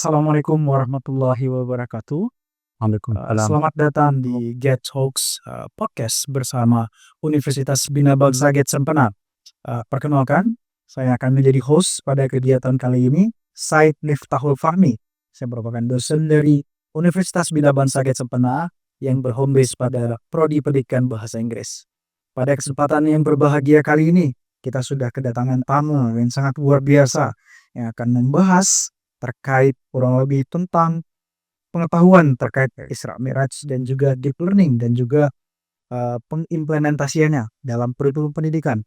Assalamualaikum warahmatullahi wabarakatuh. Waalaikumsalam. Selamat datang di Get Talks Podcast bersama Universitas Bina Bangsa Get Sempena. Perkenalkan, saya akan menjadi host pada kegiatan kali ini, Said Miftahul Fahmi. Saya merupakan dosen dari Universitas Bina Bangsa Get Sempena yang berhome base pada Prodi Pendidikan Bahasa Inggris. Pada kesempatan yang berbahagia kali ini, kita sudah kedatangan tamu yang sangat luar biasa yang akan membahas terkait kurang lebih tentang pengetahuan terkait Isra Mi'raj dan juga deep learning dan juga pengimplementasiannya dalam kurikulum pendidikan.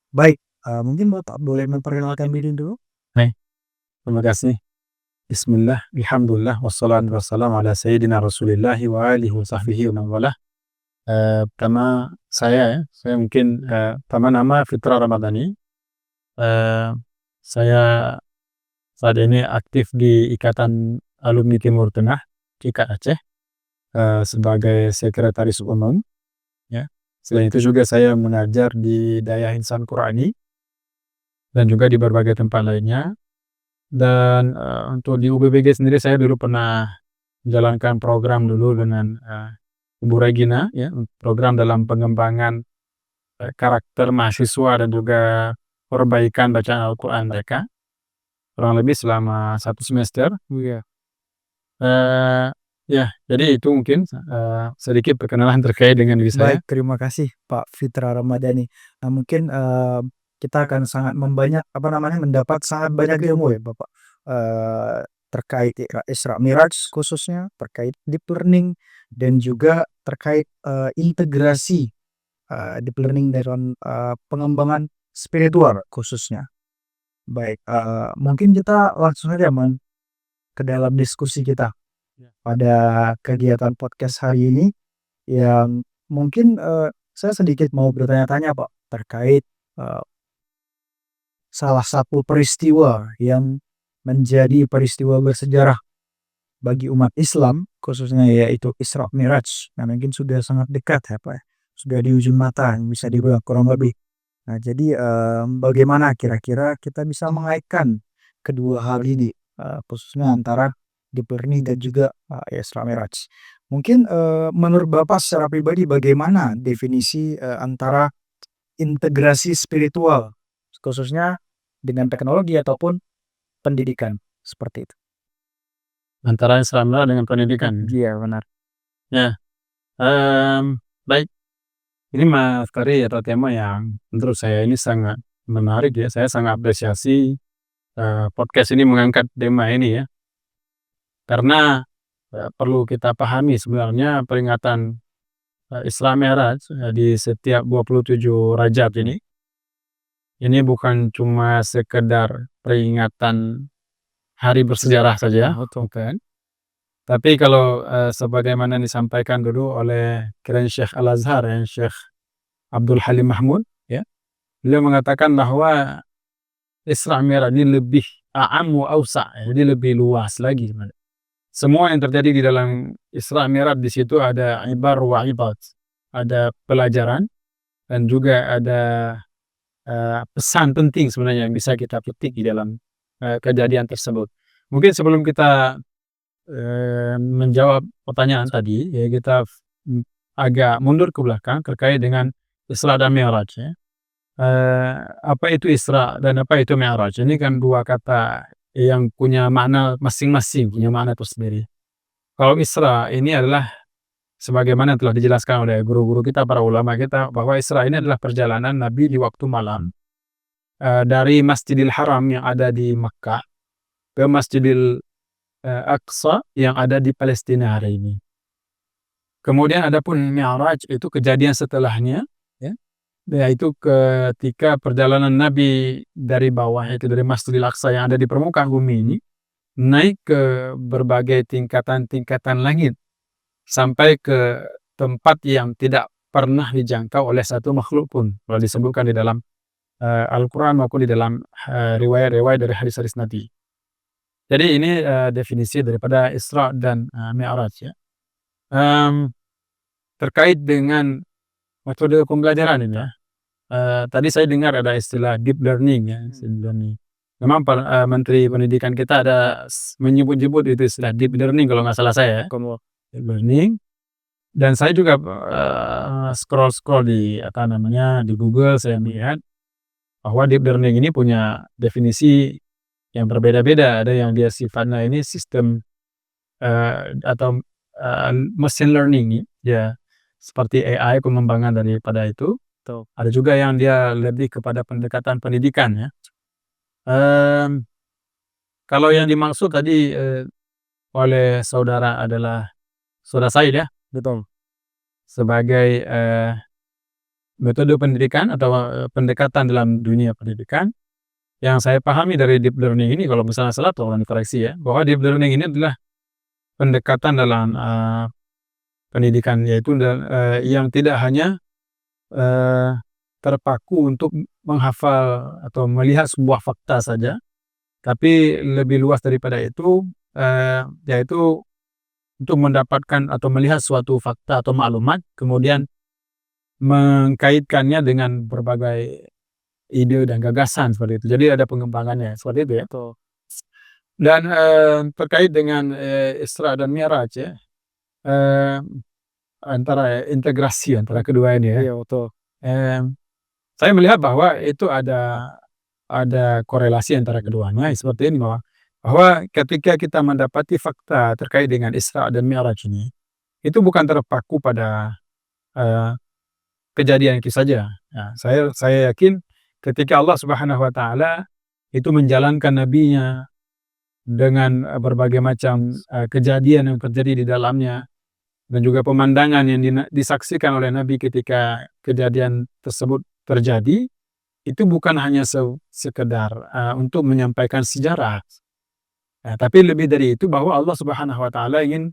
Baik, mungkin Bapak boleh memperkenalkan diri dulu? Baik, terima kasih. Bismillah, alhamdulillah, wassalatu wassalamu ala sayyidina Rasulillah wa alihi wa sahbihi wa man walah. Pertama saya mungkin pertama nama Fitra Ramadhani. Saya saat ini aktif di Ikatan Alumni Timur Tengah, IKA Aceh, sebagai sekretaris umum. Ya. Selain itu juga saya mengajar di Daya Insan Qurani dan juga di berbagai tempat lainnya. Dan untuk di UBBG sendiri saya dulu pernah menjalankan program dulu dengan Ibu Regina, ya, program dalam pengembangan karakter mahasiswa dan juga perbaikan bacaan Al-Quran mereka, kurang lebih selama 1 semester. Ya, jadi itu mungkin sedikit perkenalan terkait dengan diri saya. Baik, terima kasih Pak Fitra Ramadhani. Nah, mungkin kita akan sangat mendapat sangat banyak ilmu ya Bapak terkait Isra Mi'raj khususnya, terkait deep learning dan juga terkait integrasi deep learning dalam pengembangan spiritual khususnya. Baik, mungkin kita langsung saja ke dalam diskusi kita pada kegiatan podcast hari ini yang mungkin saya sedikit mau bertanya-tanya Pak terkait salah satu peristiwa yang menjadi peristiwa bersejarah bagi umat Islam khususnya yaitu Isra Mi'raj. Nah, mungkin sudah sangat dekat ya Pak, sudah di ujung mata bisa dibilang kurang lebih. Nah, jadi bagaimana kira-kira kita bisa mengaitkan kedua hal ini khususnya antara deep learning dan juga Isra Mi'raj. Mungkin menurut Bapak secara pribadi bagaimana definisi antara integrasi spiritual khususnya dengan teknologi ataupun pendidikan seperti itu? Antara Isra Mi'raj dengan pendidikan. Iya, benar. Ya, baik. Ini materi atau tema yang menurut saya ini sangat menarik ya. Saya sangat apresiasi podcast ini mengangkat tema ini ya. Karena perlu kita pahami sebenarnya peringatan Isra Mi'raj di setiap 27 Rajab ini bukan cuma sekedar peringatan hari bersejarah saja, bukan. Tapi kalau sebagaimana disampaikan dulu oleh Kiai Syekh Al-Azhar, Syekh Abdul Halim Mahmud, ya, beliau mengatakan bahwa Isra Mi'raj ini lebih a'am wa awsa', jadi lebih luas lagi. Semua yang terjadi di dalam Isra Mi'raj di situ ada ibar wa ibad, ada pelajaran dan juga ada pesan penting sebenarnya yang bisa kita petik di dalam kejadian tersebut. Mungkin sebelum kita menjawab pertanyaan tadi, ya, kita agak mundur ke belakang terkait dengan Isra dan Mi'raj. Ya. Apa itu Isra dan apa itu Mi'raj? Ini kan dua kata yang punya makna masing-masing, punya makna tersendiri. Kalau Isra ini adalah sebagaimana telah dijelaskan oleh guru-guru kita, para ulama kita, bahwa Isra ini adalah perjalanan Nabi di waktu malam dari Masjidil Haram yang ada di Makkah ke Masjidil Aqsa yang ada di Palestina hari ini. Kemudian adapun Mi'raj itu kejadian setelahnya, ya, yaitu ketika perjalanan Nabi dari bawah, itu dari Masjidil Aqsa yang ada di permukaan bumi ini, naik ke berbagai tingkatan-tingkatan langit sampai ke tempat yang tidak pernah dijangkau oleh satu makhluk pun, kalau disebutkan di dalam Al-Quran maupun di dalam riwayat-riwayat dari hadis-hadis Nabi. Jadi ini definisi daripada Isra dan Mi'raj, ya. Terkait dengan metode pembelajaran ini, ya. Tadi saya dengar ada istilah deep learning, ya, deep learning. memang Menteri Pendidikan kita ada menyebut-nyebut itu istilah deep learning kalau nggak salah saya ya, deep learning. Dan saya juga, scroll-scroll di di Google saya lihat bahwa deep learning ini punya definisi yang berbeda-beda. Ada yang dia sifatnya ini sistem, atau, machine learning ya, seperti AI pengembangan daripada itu. Ada juga yang dia lebih kepada pendekatan pendidikan ya. Kalau yang dimaksud tadi, oleh saudara adalah saudara Said ya, sebagai, metode pendidikan atau, pendekatan dalam dunia pendidikan, yang saya pahami dari deep learning ini kalau misalnya salah tolong dikoreksi ya, bahwa deep learning ini adalah pendekatan dalam, pendidikan yaitu yang tidak hanya, terpaku untuk menghafal atau melihat sebuah fakta saja, tapi lebih luas daripada itu, yaitu untuk mendapatkan atau melihat suatu fakta atau maklumat, kemudian mengkaitkannya dengan berbagai ide dan gagasan seperti itu. Jadi ada pengembangannya seperti itu ya. Dan, terkait dengan, Isra dan Mi'raj ya, antara integrasi antara kedua ini ya. Saya melihat bahwa itu ada korelasi antara keduanya seperti ini bahwa ketika kita mendapati fakta terkait dengan Isra dan Mi'raj ini, itu bukan terpaku pada, kejadian itu saja. Nah, saya yakin ketika Allah Subhanahu wa Ta'ala itu menjalankan nabinya dengan, berbagai macam, kejadian yang terjadi di dalamnya dan juga pemandangan yang disaksikan oleh Nabi ketika kejadian tersebut terjadi, itu bukan hanya sekedar, untuk menyampaikan sejarah, tapi lebih dari itu bahwa Allah Subhanahu wa Ta'ala ingin,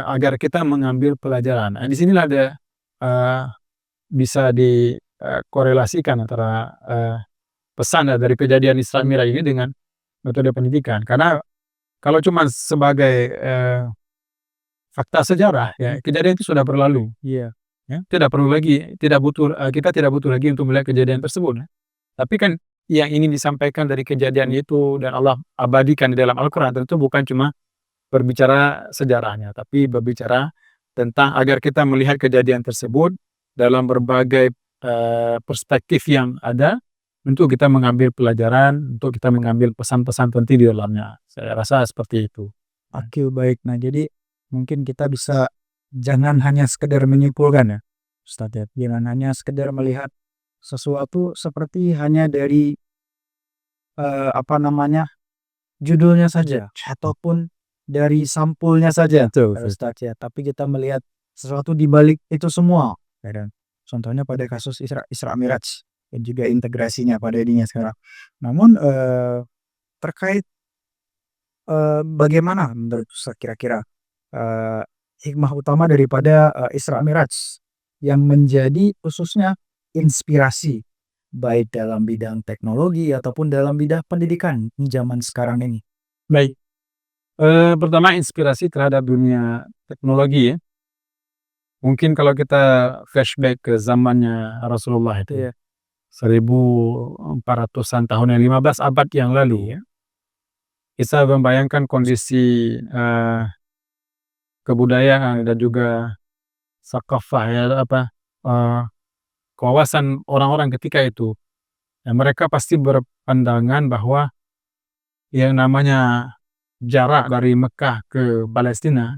agar kita mengambil pelajaran. Nah, di sinilah ada, bisa dikorelasikan antara, pesan dari kejadian Isra Mi'raj ini dengan metode pendidikan. Karena kalau cuma sebagai, fakta sejarah ya, kejadian itu sudah berlalu. Ya, tidak perlu lagi, kita tidak butuh lagi untuk melihat kejadian tersebut ya. Tapi kan yang ingin disampaikan dari kejadian itu dan Allah abadikan di dalam Al-Quran tentu bukan cuma berbicara sejarahnya, tapi berbicara tentang agar kita melihat kejadian tersebut dalam berbagai, perspektif yang ada untuk kita mengambil pelajaran, untuk kita mengambil pesan-pesan penting di dalamnya. Saya rasa seperti itu. Oke, baik. Nah, jadi mungkin kita bisa jangan hanya sekedar menyimpulkan ya, Ustadz ya. Jangan hanya sekedar melihat sesuatu seperti hanya dari, judulnya saja ataupun dari sampulnya saja, Ustadz ya. Tapi kita melihat sesuatu di balik itu semua, ya kan. Contohnya pada kasus Isra Mi'raj dan juga integrasinya pada dirinya sekarang. Namun, terkait, bagaimana menurut Ustadz kira-kira, hikmah utama daripada, Isra Mi'raj yang menjadi khususnya inspirasi baik dalam bidang teknologi ataupun dalam bidang pendidikan di zaman sekarang ini? Baik, pertama inspirasi terhadap dunia teknologi ya. Mungkin kalau kita flashback ke zamannya Rasulullah itu, 1400-an tahun yang 15 abad yang lalu ya, kita membayangkan kondisi, kebudayaan dan juga sakafah ya, kewawasan orang-orang ketika itu. Ya, mereka pasti berpandangan bahwa yang namanya jarak dari Mekah ke Palestina,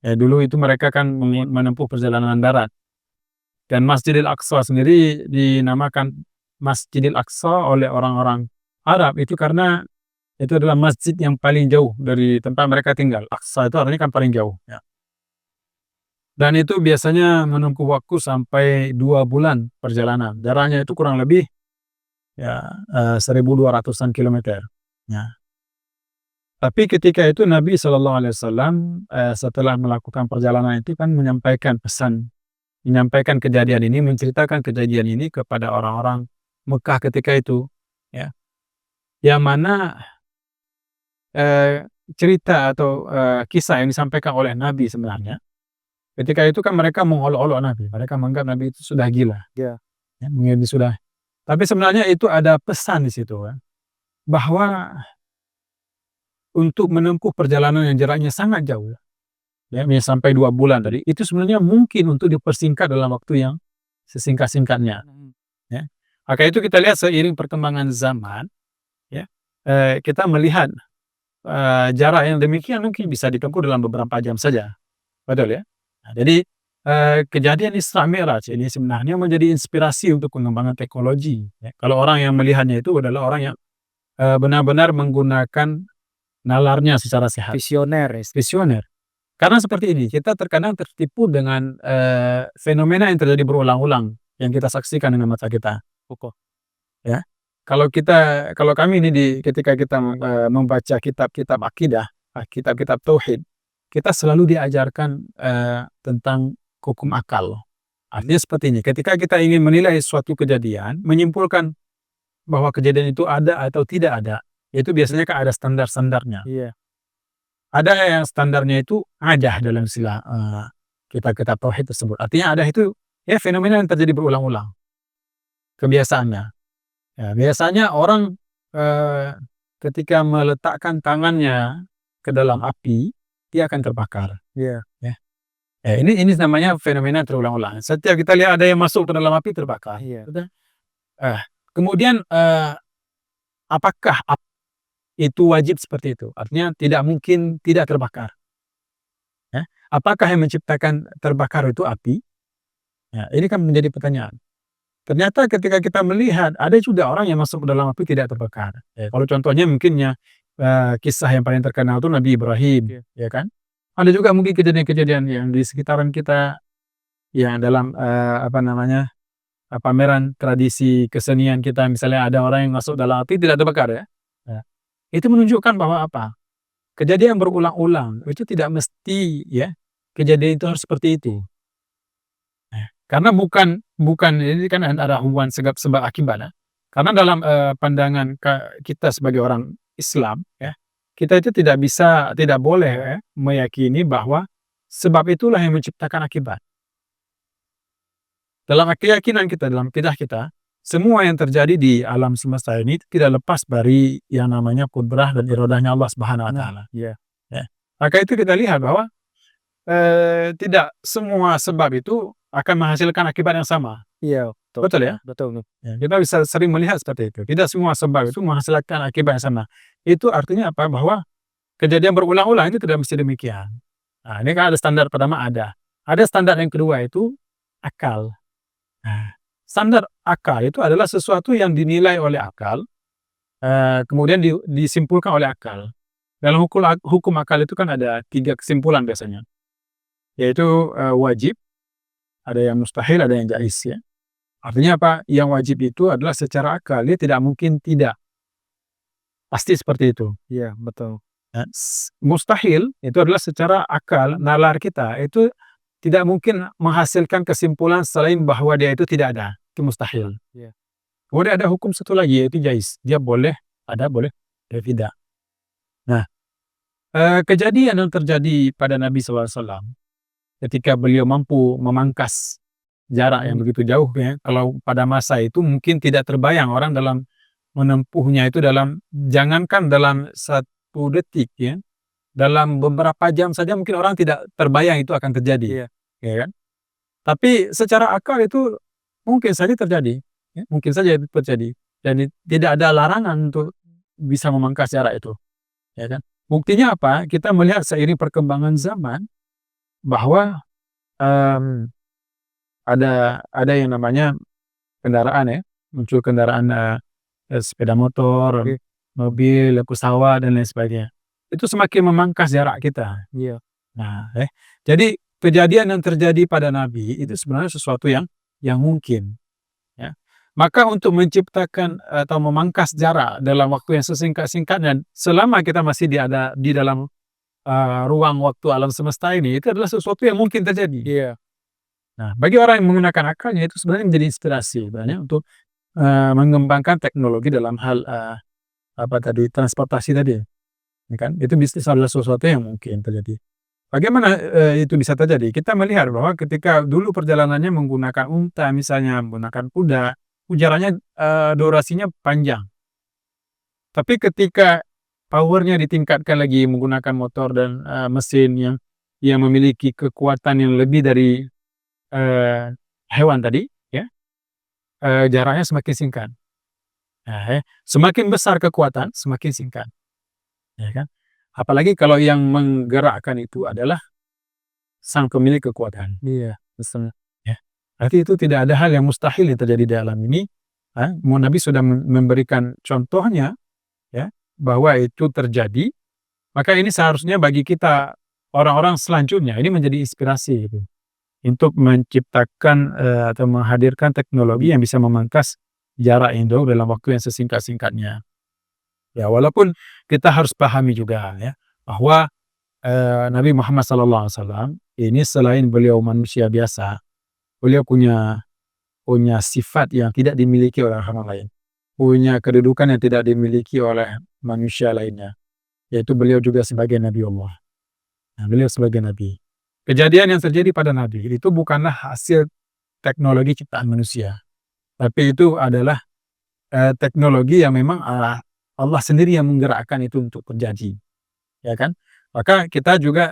ya dulu itu mereka kan menempuh perjalanan darat. Dan Masjidil Aqsa sendiri dinamakan Masjidil Aqsa oleh orang-orang Arab itu karena itu adalah masjid yang paling jauh dari tempat mereka tinggal. Aqsa itu artinya kan paling jauh ya. Dan itu biasanya menempuh waktu sampai 2 bulan perjalanan. Jaraknya itu kurang lebih ya, 1.200-an kilometer ya. Tapi ketika itu Nabi SAW, setelah melakukan perjalanan itu kan menyampaikan pesan, menyampaikan kejadian ini, menceritakan kejadian ini kepada orang-orang Mekah ketika itu ya. Yang mana, cerita atau, kisah yang disampaikan oleh Nabi sebenarnya, ketika itu kan mereka mengolok-olok Nabi, mereka menganggap Nabi itu sudah gila. Ya, mungkin sudah. Tapi sebenarnya itu ada pesan di situ kan. bahwa untuk menempuh perjalanan yang jaraknya sangat jauh, ya, sampai 2 bulan tadi, itu sebenarnya mungkin untuk dipersingkat dalam waktu yang sesingkat-singkatnya, ya. Maka itu kita lihat seiring perkembangan zaman, ya, kita melihat, jarak yang demikian mungkin bisa ditempuh dalam beberapa jam saja, betul ya? Nah, jadi, kejadian Isra Mi'raj ini sebenarnya menjadi inspirasi untuk pengembangan teknologi, ya. Kalau orang yang melihatnya itu adalah orang yang, benar-benar menggunakan nalarnya secara sehat. Visioner. Karena seperti ini, kita terkadang tertipu dengan, fenomena yang terjadi berulang-ulang, yang kita saksikan dengan mata kita. Ya. Kalau kami ini ketika kita, membaca kitab-kitab akidah, kitab-kitab tauhid, kita selalu diajarkan, tentang hukum akal. Artinya seperti ini, ketika kita ingin menilai suatu kejadian, menyimpulkan bahwa kejadian itu ada atau tidak ada, itu biasanya kan ada standar-standarnya. Ada yang standarnya itu adah dalam istilah, kitab-kitab tauhid tersebut. Artinya adah itu, ya, fenomena yang terjadi berulang-ulang, kebiasaannya. Ya, biasanya orang, ketika meletakkan tangannya ke dalam api, dia akan terbakar. Ya. Ini namanya fenomena terulang-ulang. Setiap kita lihat ada yang masuk ke dalam api, terbakar. Betul? Kemudian, apakah itu wajib seperti itu? Artinya tidak mungkin tidak terbakar. Ya. Apakah yang menciptakan terbakar itu api? Ya, ini kan menjadi pertanyaan. Ternyata ketika kita melihat ada juga orang yang masuk ke dalam api tidak terbakar. Ya, kalau contohnya mungkinnya, kisah yang paling terkenal itu Nabi Ibrahim, ya kan? Ada juga mungkin kejadian-kejadian yang di sekitaran kita yang dalam, pameran tradisi kesenian kita, misalnya ada orang yang masuk dalam api tidak terbakar, ya. Ya. Itu menunjukkan bahwa apa? Kejadian berulang-ulang itu tidak mesti, ya, kejadian itu harus seperti itu. Karena bukan ini kan ada hubungan sebab akibat, ya. Karena dalam, pandangan kita sebagai orang Islam, ya, kita itu tidak boleh, ya, meyakini bahwa sebab itulah yang menciptakan akibat. Dalam keyakinan kita, dalam akidah kita, semua yang terjadi di alam semesta ini tidak lepas dari yang namanya qudrah dan iradahnya Allah Subhanahu wa taala. Ya. Maka itu kita lihat bahwa, tidak semua sebab itu akan menghasilkan akibat yang sama. Betul ya? Betul. Ya, kita bisa sering melihat seperti itu. Tidak semua sebab itu menghasilkan akibat yang sama. Itu artinya apa? Bahwa kejadian berulang-ulang itu tidak mesti demikian. Nah, ini kan ada standar pertama ada. Ada standar yang kedua itu akal. Nah, standar akal itu adalah sesuatu yang dinilai oleh akal, kemudian disimpulkan oleh akal. Dalam hukum akal itu kan ada 3 kesimpulan biasanya, yaitu, wajib, ada yang mustahil, ada yang jaiz, ya. Artinya apa? Yang wajib itu adalah secara akal, dia tidak mungkin tidak. Pasti seperti itu. Iya, betul. Mustahil itu adalah secara akal, nalar kita itu tidak mungkin menghasilkan kesimpulan selain bahwa dia itu tidak ada. Itu mustahil. Iya. Kemudian ada hukum satu lagi, yaitu jaiz. Dia boleh ada, boleh tidak. Nah, kejadian yang terjadi pada Nabi SAW ketika beliau mampu memangkas jarak yang begitu jauh, ya, kalau pada masa itu mungkin tidak terbayang orang dalam menempuhnya itu jangankan dalam 1 detik, ya, dalam beberapa jam saja mungkin orang tidak terbayang itu akan terjadi. Ya kan? Tapi secara akal itu mungkin saja terjadi, ya, mungkin saja itu terjadi, dan tidak ada larangan untuk bisa memangkas jarak itu, ya kan? Buktinya apa? Kita melihat seiring perkembangan zaman bahwa, ada yang namanya kendaraan, ya, muncul kendaraan, sepeda motor, mobil, pesawat, dan lain sebagainya. Itu semakin memangkas jarak kita. Nah, jadi kejadian yang terjadi pada Nabi itu sebenarnya sesuatu yang mungkin, ya. Maka untuk menciptakan atau memangkas jarak dalam waktu yang sesingkat-singkatnya, selama kita masih di dalam, ruang waktu alam semesta ini, itu adalah sesuatu yang mungkin terjadi. Nah, bagi orang yang menggunakan akalnya itu sebenarnya menjadi inspirasi sebenarnya untuk, mengembangkan teknologi dalam hal, transportasi tadi, ya kan? Itu bisnis adalah sesuatu yang mungkin terjadi. Bagaimana, itu bisa terjadi? Kita melihat bahwa ketika dulu perjalanannya menggunakan unta, misalnya menggunakan kuda, jaraknya, durasinya panjang. Tapi ketika power-nya ditingkatkan lagi menggunakan motor dan, mesin yang memiliki kekuatan yang lebih dari, hewan tadi, ya, jaraknya semakin singkat. Nah, semakin besar kekuatan, semakin singkat, ya kan. Apalagi kalau yang menggerakkan itu adalah sang pemilik kekuatan. Iya, betul. Ya, berarti itu tidak ada hal yang mustahil yang terjadi di alam ini, Nabi sudah memberikan contohnya, ya, bahwa itu terjadi, maka ini seharusnya bagi kita orang-orang selanjutnya ini menjadi inspirasi gitu, untuk menciptakan, atau menghadirkan teknologi yang bisa memangkas jarak yang jauh dalam waktu yang sesingkat-singkatnya. Ya, walaupun kita harus pahami juga, ya, bahwa, Nabi Muhammad SAW ini selain beliau manusia biasa, beliau punya sifat yang tidak dimiliki oleh orang lain, punya kedudukan yang tidak dimiliki oleh manusia lainnya, yaitu beliau juga sebagai Nabi Allah. Nah, beliau sebagai Nabi. Kejadian yang terjadi pada Nabi itu bukanlah hasil teknologi ciptaan manusia, tapi itu adalah, teknologi yang memang, Allah sendiri yang menggerakkan itu untuk terjadi, ya kan? Maka kita juga,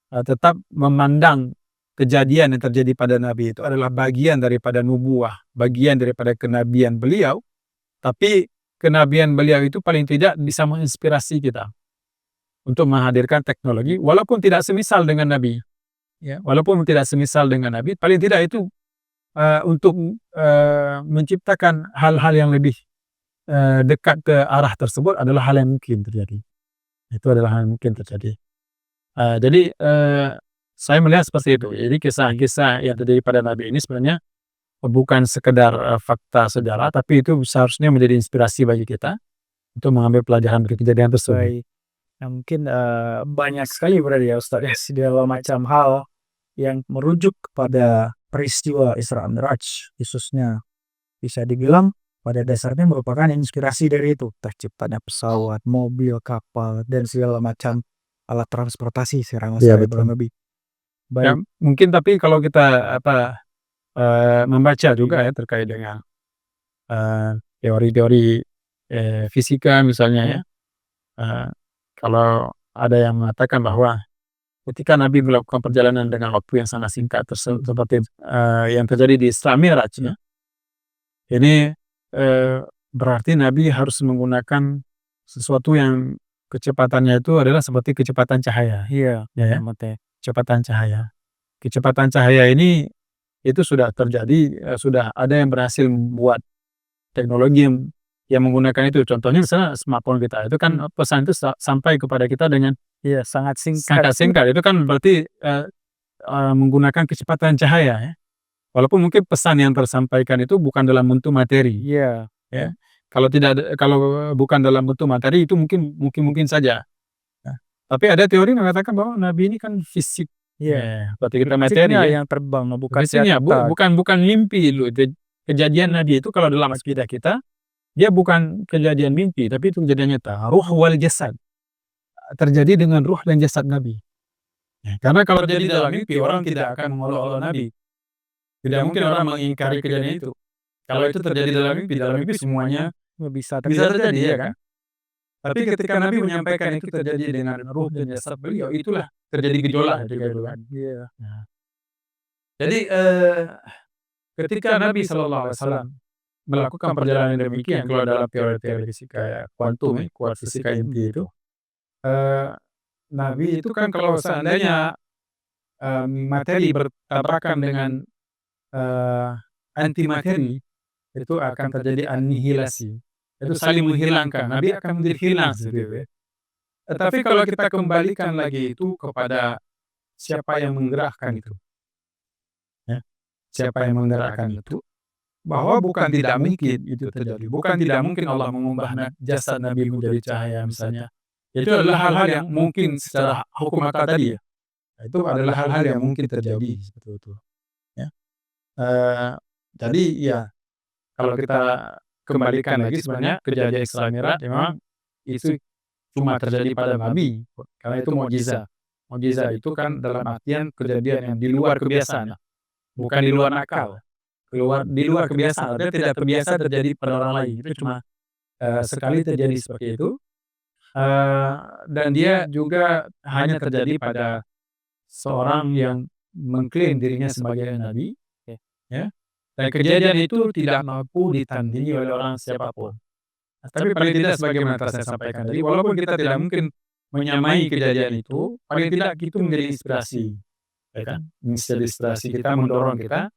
tetap memandang kejadian yang terjadi pada Nabi itu adalah bagian daripada nubuwah, bagian daripada kenabian beliau, tapi kenabian beliau itu paling tidak bisa menginspirasi kita untuk menghadirkan teknologi walaupun tidak semisal dengan Nabi, ya, walaupun tidak semisal dengan Nabi, paling tidak itu, untuk, menciptakan hal-hal yang lebih, dekat ke arah tersebut adalah hal yang mungkin terjadi. Itu adalah hal yang mungkin terjadi. Jadi, saya melihat seperti itu. Jadi kisah-kisah yang terjadi pada Nabi ini sebenarnya bukan sekedar, fakta sejarah, tapi itu seharusnya menjadi inspirasi bagi kita untuk mengambil pelajaran dari kejadian tersebut. Baik. Nah, mungkin, banyak sekali berarti ya Ustaz ya, segala macam hal yang merujuk kepada peristiwa Isra Mi'raj, khususnya bisa dibilang pada dasarnya merupakan inspirasi dari itu, terciptanya pesawat, mobil, kapal, dan segala macam alat transportasi sekarang Iya, saya betul. kurang lebih. Ya, Baik, mungkin tapi kalau kita membaca juga ya terkait dengan, teori-teori, fisika misalnya, ya, eee, kalau ada yang mengatakan bahwa ketika Nabi melakukan perjalanan dengan waktu yang sangat singkat seperti, yang terjadi di Isra Mi'raj, ya, ini, berarti Nabi harus menggunakan sesuatu yang kecepatannya itu adalah seperti kecepatan cahaya, iya, ya, ya, betul. kecepatan cahaya. Kecepatan cahaya ini itu sudah terjadi, sudah ada yang berhasil membuat teknologi yang menggunakan itu. Contohnya misalnya smartphone kita, itu kan pesan itu sampai kepada kita dengan Iya, sangat singkat. sangat singkat, itu kan berarti, menggunakan kecepatan cahaya, ya. Walaupun mungkin pesan yang tersampaikan itu bukan dalam bentuk materi, Iya, ya. Kalau bukan dalam bentuk materi itu mungkin saja. Nah, tapi ada teori mengatakan bahwa Nabi ini kan fisik, iya. ya, seperti kita materi, Fisiknya ya. yang terbang, bukan Fisiknya cetak. bukan mimpi itu. Kejadian Nabi itu kalau dalam akidah kita, dia bukan kejadian mimpi, tapi itu kejadian nyata. Ruh wal jasad, terjadi dengan ruh dan jasad Nabi. Ya, karena kalau terjadi dalam mimpi, orang tidak akan mengolok-olok Nabi. Tidak mungkin orang mengingkari kejadian itu. Kalau itu terjadi dalam mimpi semuanya Bisa bisa terjadi, ya kan? Tapi ketika Nabi menyampaikan itu terjadi dengan ruh dan jasad beliau, itulah terjadi gejolak ketika itu kan. Iya. Nah, jadi, ketika Nabi SAW melakukan perjalanan demikian, kalau dalam teori-teori fisika kuantum, fisika inti itu, eee, Nabi itu kan kalau seandainya, materi bertabrakan dengan, eee, antimateri, itu akan terjadi anihilasi, itu saling menghilangkan, Nabi akan menjadi hilang gitu, ya. Tetapi kalau kita kembalikan lagi itu kepada siapa yang menggerakkan itu, ya, siapa yang menggerakkan itu, bahwa bukan tidak mungkin itu terjadi, bukan tidak mungkin Allah mengubah jasad Nabi menjadi cahaya misalnya. Itu adalah hal-hal yang mungkin secara hukum akal tadi, ya. Nah, itu adalah hal-hal yang mungkin terjadi seperti itu, ya. Eee, jadi ya kalau kita kembalikan lagi sebenarnya kejadian Isra Mi'raj memang itu cuma terjadi pada Nabi, karena itu mukjizat. Mukjizat itu kan dalam artian kejadian yang di luar kebiasaan, bukan di luar akal. Di luar kebiasaan, artinya tidak terbiasa terjadi pada orang lain. Itu cuma sekali terjadi seperti itu, eee, dan dia juga hanya terjadi pada seorang yang mengklaim dirinya sebagai nabi, ya, dan kejadian itu tidak mampu ditandingi oleh orang siapapun. Tapi paling tidak sebagaimana telah saya sampaikan tadi, walaupun kita tidak mungkin menyamai kejadian itu, paling tidak itu menjadi inspirasi, ya kan? Menjadi inspirasi kita, mendorong kita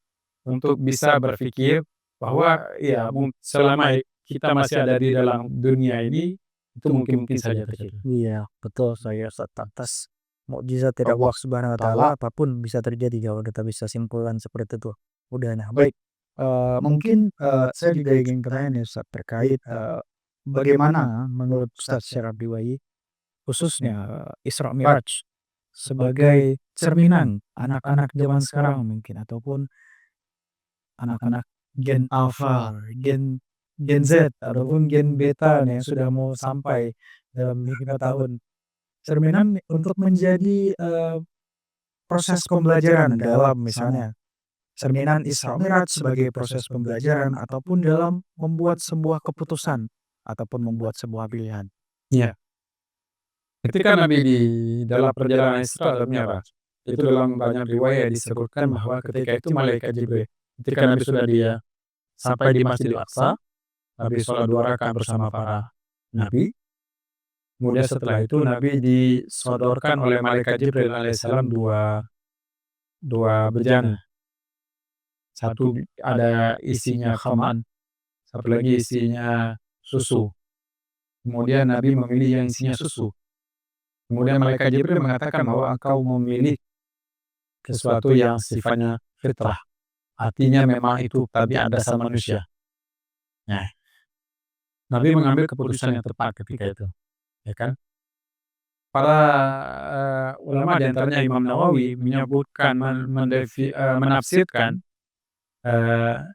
untuk bisa berpikir bahwa ya selama kita masih ada di dalam dunia ini, itu mungkin-mungkin saja terjadi. Iya, betul saya atas mukjizat dari Allah Subhanahu wa taala apapun bisa terjadi kalau kita bisa simpulkan seperti itu. Udah, nah baik. Mungkin, saya juga ingin bertanya nih Ustaz terkait, bagaimana menurut Ustaz secara pribadi khususnya Isra Mi'raj sebagai cerminan anak-anak zaman sekarang mungkin ataupun anak-anak Gen Alpha, Gen Z ataupun Gen Beta nih yang sudah mau sampai dalam 5 tahun. Cerminan untuk menjadi, proses pembelajaran dalam misalnya cerminan Isra Mi'raj sebagai proses pembelajaran ataupun dalam membuat sebuah keputusan ataupun membuat sebuah pilihan. Iya. Ketika Nabi di dalam perjalanan Isra dan Mi'raj, itu dalam banyak riwayat disebutkan bahwa ketika itu malaikat Jibril, ketika Nabi sudah sampai di Masjidil Aqsa, Nabi sholat 2 rakaat bersama para nabi. Kemudian setelah itu Nabi disodorkan oleh malaikat Jibril alaihissalam dua bejana. Satu ada isinya khaman, satu lagi isinya susu. Kemudian Nabi memilih yang isinya susu. Kemudian malaikat Jibril mengatakan bahwa engkau memilih sesuatu yang sifatnya fitrah. Artinya memang itu tabiat dasar manusia. Nah, Nabi mengambil keputusan yang tepat ketika itu, ya kan? Para ulama di antaranya Imam Nawawi menyebutkan menafsirkan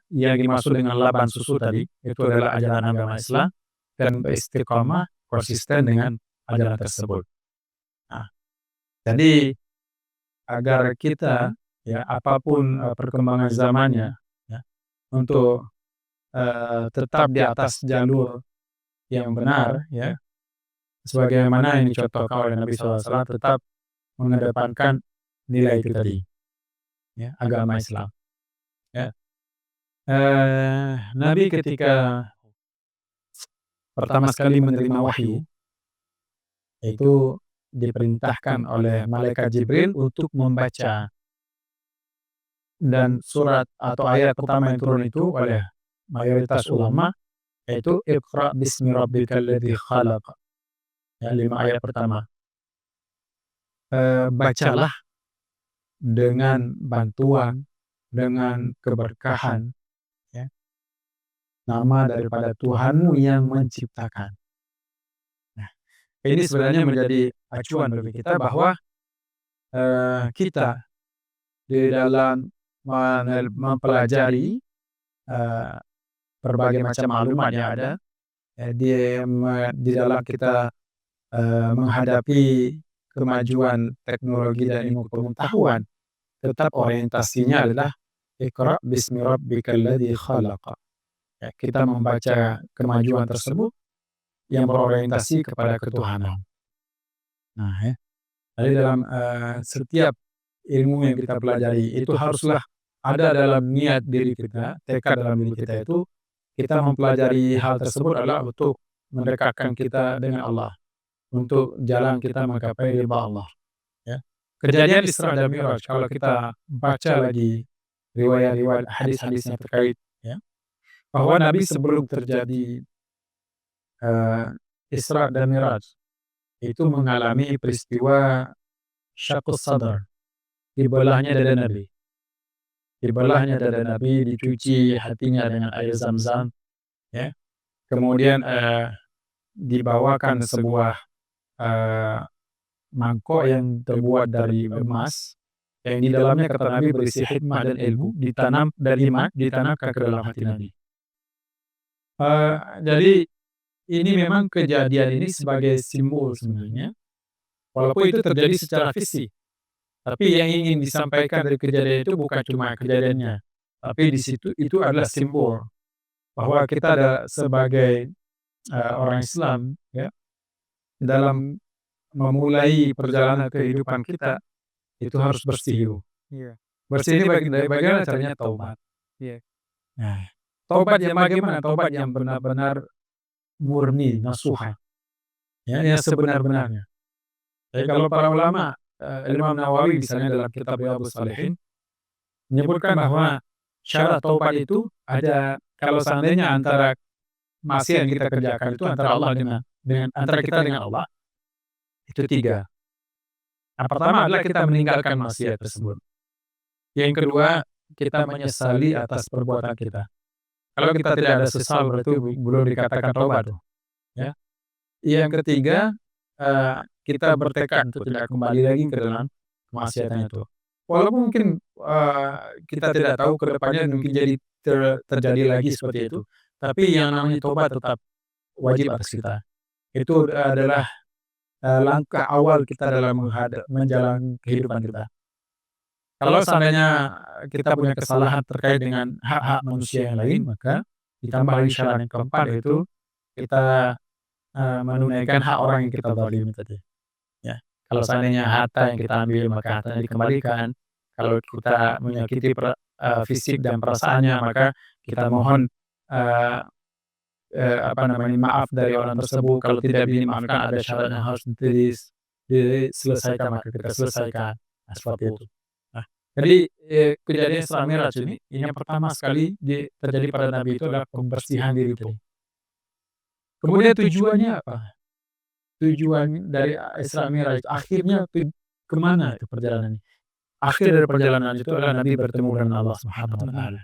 yang dimaksud dengan laban susu tadi itu adalah ajaran agama Islam dan beristiqomah konsisten dengan ajaran tersebut. Nah, jadi agar kita ya apapun perkembangan zamannya ya untuk tetap di atas jalur yang benar ya sebagaimana yang dicontohkan oleh Nabi SAW tetap mengedepankan nilai itu tadi ya agama Islam ya. Nabi ketika pertama sekali menerima wahyu itu diperintahkan oleh malaikat Jibril untuk membaca, dan surat atau ayat pertama yang turun itu oleh mayoritas ulama yaitu Iqra bismi rabbikal ladzi khalaq. Ya, 5 ayat pertama. Bacalah dengan bantuan, dengan keberkahan ya, nama daripada Tuhanmu yang menciptakan. Nah, ini sebenarnya menjadi acuan bagi kita bahwa kita di dalam mempelajari berbagai macam maklumat yang ada di dalam kita menghadapi kemajuan teknologi dan ilmu pengetahuan, tetap orientasinya adalah Iqra bismi rabbikal ladzi khalaq. Ya, kita membaca kemajuan tersebut yang berorientasi kepada ketuhanan. Nah, ya. Jadi dalam setiap ilmu yang kita pelajari itu haruslah ada dalam niat diri kita, tekad dalam diri kita itu kita mempelajari hal tersebut adalah untuk mendekatkan kita dengan Allah, untuk jalan kita menggapai ridha Allah. Ya. Kejadian Isra dan Mi'raj kalau kita baca lagi riwayat-riwayat hadis-hadis yang terkait, ya, bahwa Nabi sebelum terjadi Isra dan Mi'raj itu mengalami peristiwa syaqqus sadar, dibelahnya dada Nabi. Dibelahnya dada Nabi, dicuci hatinya dengan air Zam-Zam, ya. Kemudian dibawakan sebuah mangkok yang terbuat dari emas, yang di dalamnya kata Nabi berisi hikmah dan ilmu, ditanamkan ke dalam hati Nabi. Jadi ini memang kejadian ini sebagai simbol sebenarnya, walaupun itu terjadi secara fisik. Tapi yang ingin disampaikan dari kejadian itu bukan cuma kejadiannya, tapi di situ itu adalah simbol bahwa kita ada sebagai orang Islam ya, dalam memulai perjalanan kehidupan kita, itu harus bersih dulu. Iya. Bersih ini bagaimana caranya? Taubat. Iya. Nah, taubat yang bagaimana? Taubat yang benar-benar murni, nasuha, ya, yang sebenar-benarnya. Jadi kalau para ulama, Imam Nawawi misalnya dalam kitab Riyadhus Shalihin menyebutkan bahwa syarat taubat itu ada kalau seandainya antara maksiat yang kita kerjakan itu antara Allah dengan antara kita dengan Allah, itu 3. Yang pertama adalah kita meninggalkan maksiat tersebut. Yang kedua, kita menyesali atas perbuatan kita. Kalau kita tidak ada sesal berarti belum dikatakan taubat tuh, ya. Yang ketiga, kita bertekad untuk tidak kembali lagi ke dalam kemaksiatan itu. Walaupun mungkin, kita tidak tahu ke depannya mungkin jadi terjadi lagi seperti itu, tapi yang namanya taubat tetap wajib atas kita. Itu adalah, langkah awal kita dalam menjalani kehidupan kita. Kalau seandainya kita punya kesalahan terkait dengan hak-hak manusia yang lain, maka ditambah lagi syarat yang keempat yaitu kita, menunaikan hak orang yang kita zalimi tadi, ya. Kalau seandainya harta yang kita ambil maka hartanya dikembalikan, kalau kita menyakiti fisik dan perasaannya maka kita mohon, eee maaf dari orang tersebut, kalau tidak dimaafkan ada syarat yang harus diselesaikan maka kita selesaikan, nah seperti itu. Nah, jadi, kejadian Isra Mi'raj ini yang pertama sekali terjadi pada Nabi itu adalah pembersihan diri tadi. Kemudian tujuannya apa? Tujuan dari Isra Mi'raj akhirnya ke mana itu perjalanannya? Akhir dari perjalanan itu adalah Nabi bertemu dengan Allah Subhanahu wa taala.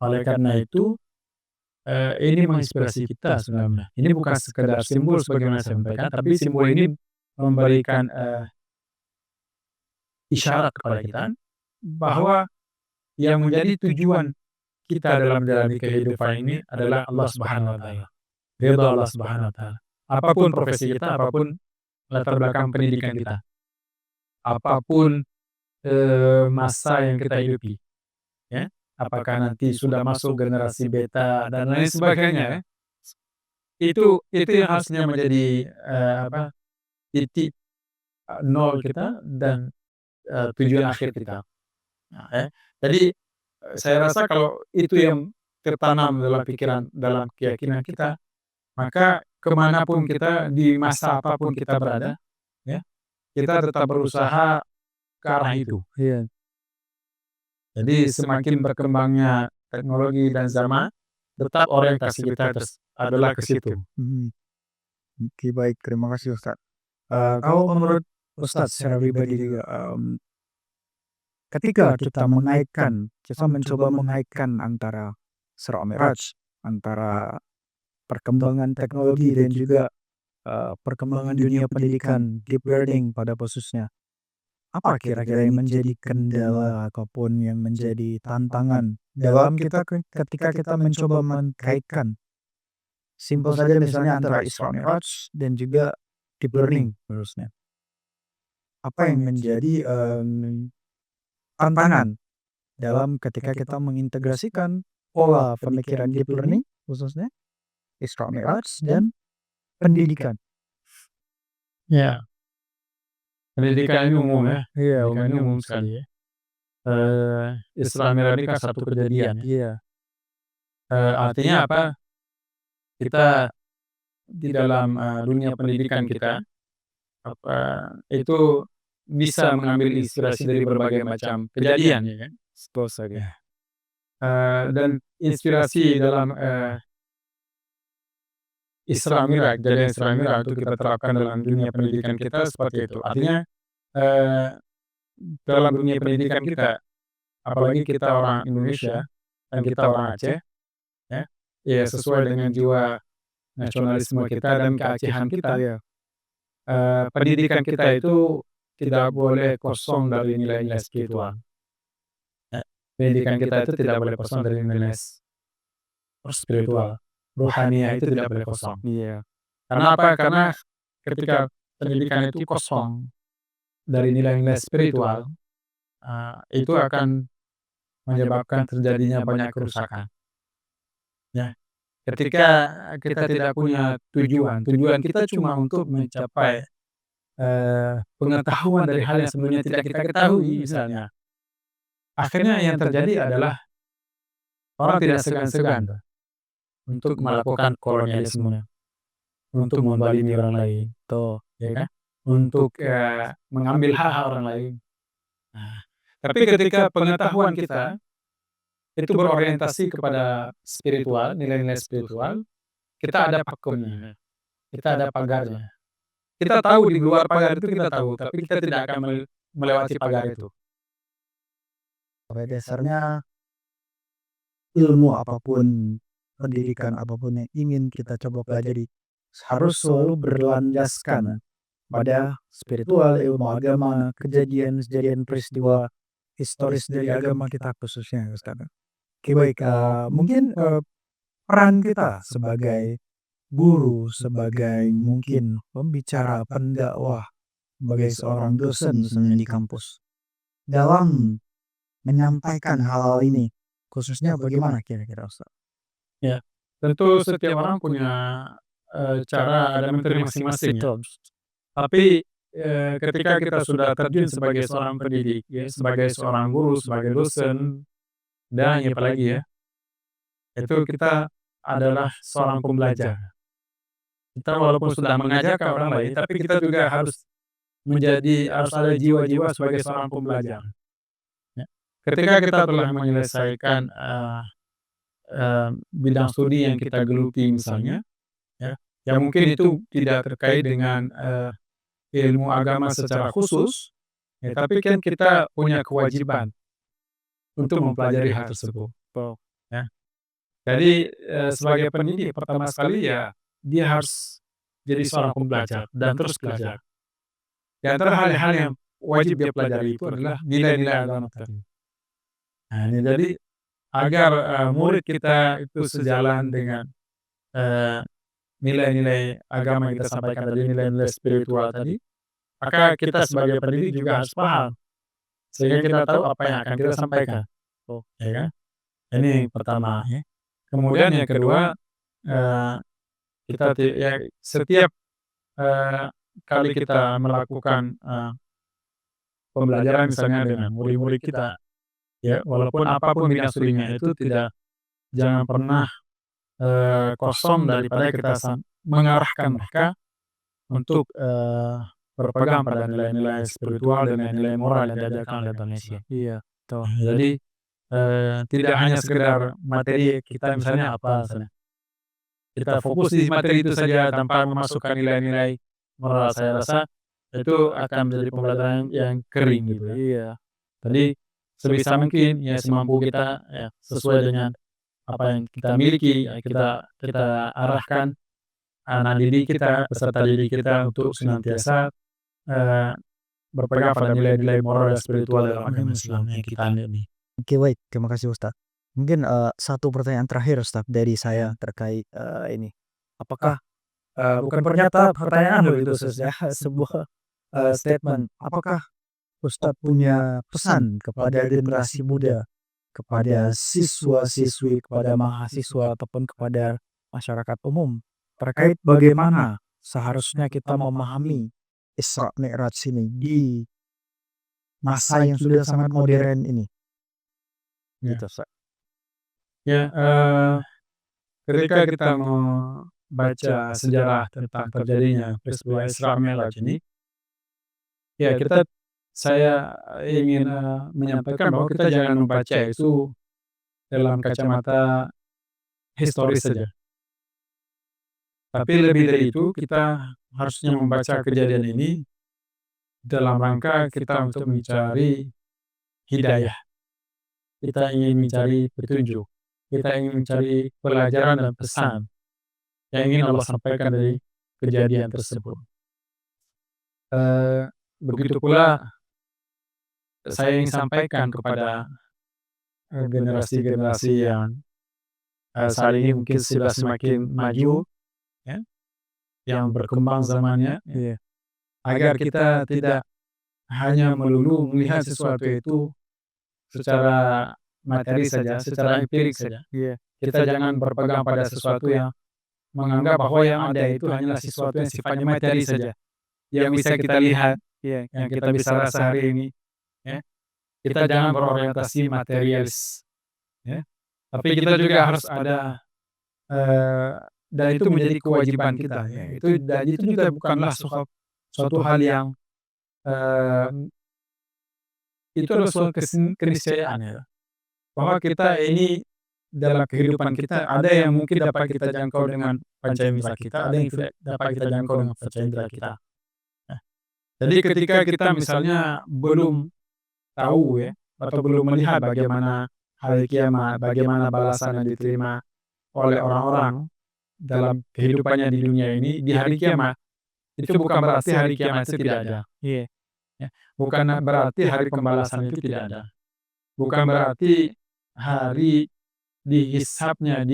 Oleh karena itu, ini menginspirasi kita sebenarnya. Ini bukan sekedar simbol sebagaimana saya sampaikan, tapi simbol ini memberikan, isyarat kepada kita bahwa yang menjadi tujuan kita dalam menjalani kehidupan ini adalah Allah Subhanahu wa taala. Ridha Allah Subhanahu wa taala. Apapun profesi kita, apapun latar belakang pendidikan kita, apapun, masa yang kita hidupi, ya. Apakah nanti sudah masuk generasi beta dan lain sebagainya ya. Itu yang harusnya menjadi, titik, nol kita dan, tujuan akhir kita. Nah, jadi, saya rasa kalau itu yang tertanam dalam pikiran, dalam keyakinan kita, maka kemanapun kita, di masa apapun kita berada, ya, kita tetap berusaha ke arah itu. Iya. Jadi semakin berkembangnya teknologi dan zaman, tetap orientasi kita adalah ke situ. Oke, baik, terima kasih Ustadz. Kalau menurut Ustadz secara pribadi juga, ketika kita mencoba mengaitkan antara Isra Mi'raj, antara perkembangan teknologi dan juga, perkembangan dunia pendidikan, deep learning pada khususnya. Apa kira-kira yang menjadi kendala ataupun yang menjadi tantangan dalam ketika kita mencoba mengkaitkan, simpel saja misalnya antara Isra Mi'raj dan juga deep learning khususnya. Apa yang menjadi, tantangan dalam ketika kita mengintegrasikan pola pemikiran deep learning khususnya, Isra Mi'raj dan pendidikan? Ya, pendidikan ini umum ya, Iya, pendidikan ini umum sekali ya. Isra Mi'raj ini kan satu kejadian ya. Iya. Artinya apa? Kita di dalam, dunia pendidikan kita, itu bisa mengambil inspirasi dari berbagai macam kejadian ya kan. Betul sekali. Dan inspirasi dalam, Isra Mi'raj, kejadian Isra Mi'raj itu kita terapkan dalam dunia pendidikan kita seperti itu. Artinya, dalam dunia pendidikan kita, apalagi kita orang Indonesia dan kita orang Aceh, ya, ya sesuai dengan jiwa nasionalisme kita dan keacehan kita, Iya. pendidikan kita itu tidak boleh kosong dari nilai-nilai spiritual. Pendidikan kita itu tidak boleh kosong dari nilai spiritual. Rohaniah itu tidak boleh kosong. Iya. Karena apa? Karena ketika pendidikan itu kosong dari nilai-nilai spiritual, itu akan menyebabkan terjadinya banyak kerusakan. Ya. ketika kita tidak punya tujuan, tujuan kita cuma untuk mencapai, pengetahuan dari hal yang sebenarnya tidak kita ketahui misalnya, akhirnya yang terjadi adalah orang tidak segan-segan untuk melakukan kolonialisme, untuk menzalimi orang lain, ya kan? Untuk, mengambil hak-hak orang lain. Nah, tapi ketika pengetahuan kita itu berorientasi kepada spiritual, nilai-nilai spiritual, kita ada pakemnya, kita ada pagarnya. Kita tahu di luar pagar itu kita tahu, tapi kita tidak akan melewati pagar itu. Pada dasarnya ilmu apapun, pendidikan apapun yang ingin kita coba pelajari harus selalu berlandaskan pada spiritual, ilmu agama, kejadian-kejadian peristiwa historis dari agama kita khususnya, Ustaz. Oke, baik, mungkin, peran kita sebagai guru, sebagai mungkin pembicara, pendakwah, sebagai seorang dosen misalnya di kampus, dalam menyampaikan hal-hal ini, khususnya bagaimana kira-kira, Ustaz? Ya, tentu setiap orang punya, cara ada metode masing-masing ya. Tapi, ketika kita sudah terjun sebagai seorang pendidik ya, sebagai seorang guru, sebagai dosen, dan ya apalagi ya, itu kita adalah seorang pembelajar. Kita walaupun sudah mengajarkan orang lain, tapi kita juga harus ada jiwa-jiwa sebagai seorang pembelajar, ya. Ketika kita telah menyelesaikan, bidang studi yang kita geluti misalnya, ya, yang mungkin itu tidak terkait dengan, ilmu agama secara khusus, ya tapi kan kita punya kewajiban untuk mempelajari hal tersebut, ya. Jadi, sebagai pendidik pertama sekali ya, dia harus jadi seorang pembelajar dan terus belajar. Di antara hal-hal yang wajib dia pelajari itu adalah nilai-nilai agama tadi. Nah, ini jadi agar, murid kita itu sejalan dengan, eee, nilai-nilai agama yang kita sampaikan tadi, nilai-nilai spiritual tadi, maka kita sebagai pendidik juga harus paham, sehingga kita tahu apa yang akan kita sampaikan, ya kan? Ini yang pertama ya. Kemudian yang kedua, eee, kita ya setiap, eee, kali kita melakukan, pembelajaran misalnya dengan murid-murid kita, ya walaupun apapun bidang studinya itu jangan pernah, kosong daripada kita mengarahkan mereka untuk, berpegang pada nilai-nilai spiritual dan nilai-nilai moral yang diajarkan oleh Bank Islam. Iya, betul. Jadi, tidak hanya sekedar materi kita misalnya apa misalnya, kita fokus di materi itu saja tanpa memasukkan nilai-nilai moral, saya rasa itu akan menjadi pembelajaran yang kering gitu ya. Iya. Jadi sebisa mungkin ya semampu kita ya sesuai dengan apa yang kita miliki, ya kita arahkan anak didik kita, peserta didik kita untuk senantiasa, eee, berpegang pada nilai-nilai moral dan spiritual dalam agama Islam yang kita anut ini. Oke, baik, terima kasih Ustaz. Mungkin, satu pertanyaan terakhir Ustaz dari saya terkait, ini. Apakah, bukan pertanyaan loh itu Ustaz ya, sebuah, statement. Apakah Ustaz punya pesan kepada generasi muda, kepada siswa-siswi, kepada mahasiswa, ataupun kepada masyarakat umum, terkait bagaimana seharusnya kita memahami Isra Mi'raj ini di masa yang sudah sangat modern ini? Ya. Gitu, Ustaz. Ya, ketika kita membaca sejarah tentang terjadinya peristiwa Isra Mi'raj ini, ya saya ingin, menyampaikan bahwa kita jangan membaca itu dalam kacamata historis saja. Tapi lebih dari itu, kita harusnya membaca kejadian ini dalam rangka kita untuk mencari hidayah. Kita ingin mencari petunjuk, kita ingin mencari pelajaran dan pesan yang ingin Allah sampaikan dari kejadian tersebut. Begitu pula saya ingin sampaikan kepada, generasi-generasi yang, saat ini mungkin sudah semakin maju, ya, yang berkembang zamannya, ya, agar kita tidak hanya melulu melihat sesuatu itu secara materi saja, secara empirik saja. Iya. Kita jangan berpegang pada sesuatu yang menganggap bahwa yang ada itu hanyalah sesuatu yang sifatnya materi saja, yang bisa kita lihat, ya, yang kita bisa rasa hari ini, ya. Kita jangan berorientasi materialis, ya. Tapi kita juga harus ada, dan itu menjadi kewajiban kita, ya. Dan itu juga bukanlah suatu hal yang, itu adalah suatu keniscayaan, ya, bahwa kita ini dalam kehidupan kita ada yang mungkin dapat kita jangkau dengan panca indera kita, ada yang tidak dapat kita jangkau dengan panca indera kita. Nah, jadi ketika kita misalnya belum tahu, ya, atau belum melihat bagaimana hari kiamat, bagaimana balasan yang diterima oleh orang-orang dalam kehidupannya di dunia ini, di hari kiamat, itu bukan berarti hari kiamat itu tidak ada. Iya. Ya, bukan berarti hari pembalasan itu tidak ada. Bukan berarti hari dihisapnya,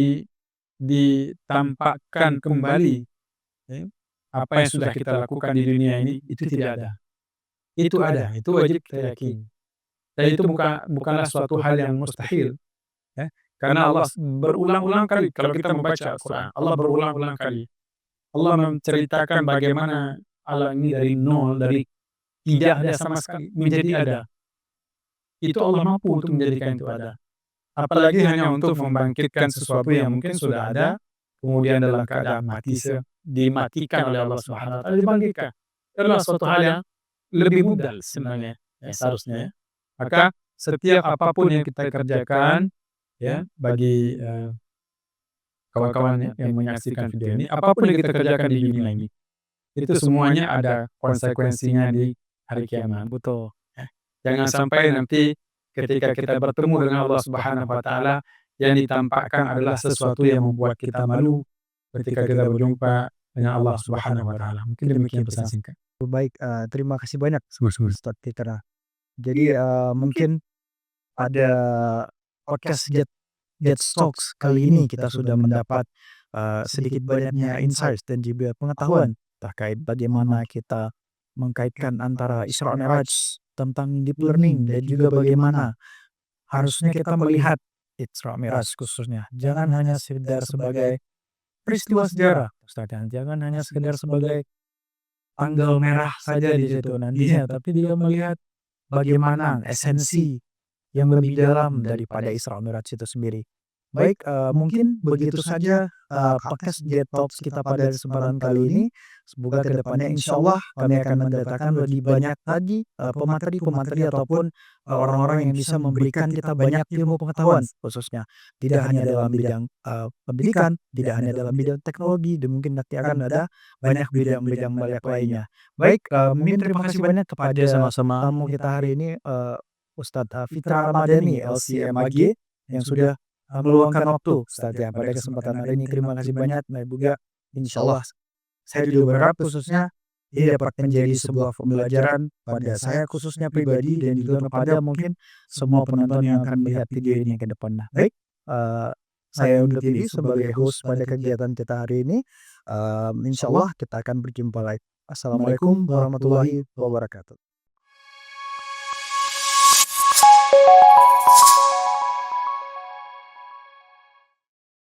ditampakkan kembali, ya, apa yang sudah kita lakukan di dunia ini, itu tidak ada. Itu ada, itu wajib kita yakini. Dan itu bukanlah suatu hal yang mustahil, ya. Karena Allah berulang-ulang kali kalau kita membaca Al-Quran, Allah berulang-ulang kali, Allah menceritakan bagaimana alam ini dari nol, dari tidak ada sama sekali menjadi ada. Itu Allah mampu untuk menjadikan itu ada. Apalagi hanya untuk membangkitkan sesuatu yang mungkin sudah ada, kemudian dalam keadaan mati, dimatikan oleh Allah Subhanahu wa taala, dibangkitkan. Itu adalah suatu hal yang lebih mudah sebenarnya, ya, seharusnya, ya. Maka setiap apapun yang kita kerjakan, ya, bagi kawan-kawan yang menyaksikan video ini, apapun yang kita kerjakan di dunia ini, itu semuanya ada konsekuensinya di hari kiamat. Betul. Jangan sampai nanti ketika kita bertemu dengan Allah Subhanahu wa taala, yang ditampakkan adalah sesuatu yang membuat kita malu ketika kita berjumpa dengan Allah Subhanahu wa taala. Mungkin demikian pesan singkat. Baik, terima kasih banyak Sama-sama. Ustadz Fitra. Jadi, mungkin pada podcast Get Talks kali ini kita sudah mendapat, sedikit banyaknya insights dan juga pengetahuan terkait bagaimana kita mengkaitkan antara Isra Mi'raj tentang deep learning dan juga bagaimana harusnya kita melihat Isra Mi'raj khususnya. Jangan hanya sekedar sebagai peristiwa sejarah, Ustaz, ya. Jangan hanya sekedar sebagai tanggal merah saja di situ nantinya, tapi dia melihat bagaimana esensi yang lebih dalam daripada Isra Mi'raj itu sendiri. Baik, mungkin begitu saja podcast Get Talks kita pada kesempatan kali ini. Semoga kedepannya insya Allah kami akan mendatangkan lebih banyak lagi pemateri-pemateri ataupun orang-orang yang bisa memberikan kita banyak ilmu pengetahuan khususnya. Tidak hanya dalam bidang pendidikan, tidak hanya dalam bidang teknologi, dan mungkin nanti akan ada banyak bidang-bidang banyak lainnya. Baik, mungkin terima kasih banyak kepada sama-sama tamu kita hari ini, Ustadz Fitra Ramadhani LCMAG yang sudah meluangkan waktu, Ustadz, ya, pada kesempatan hari ini. Terima kasih banyak, dan juga insya Allah saya juga berharap khususnya ini dapat menjadi sebuah pembelajaran pada saya khususnya pribadi dan juga kepada mungkin semua penonton yang akan melihat video ini ke depan. Nah, baik, saya undur diri sebagai host pada kegiatan kita hari ini. Insya Allah kita akan berjumpa lagi. Assalamualaikum warahmatullahi wabarakatuh.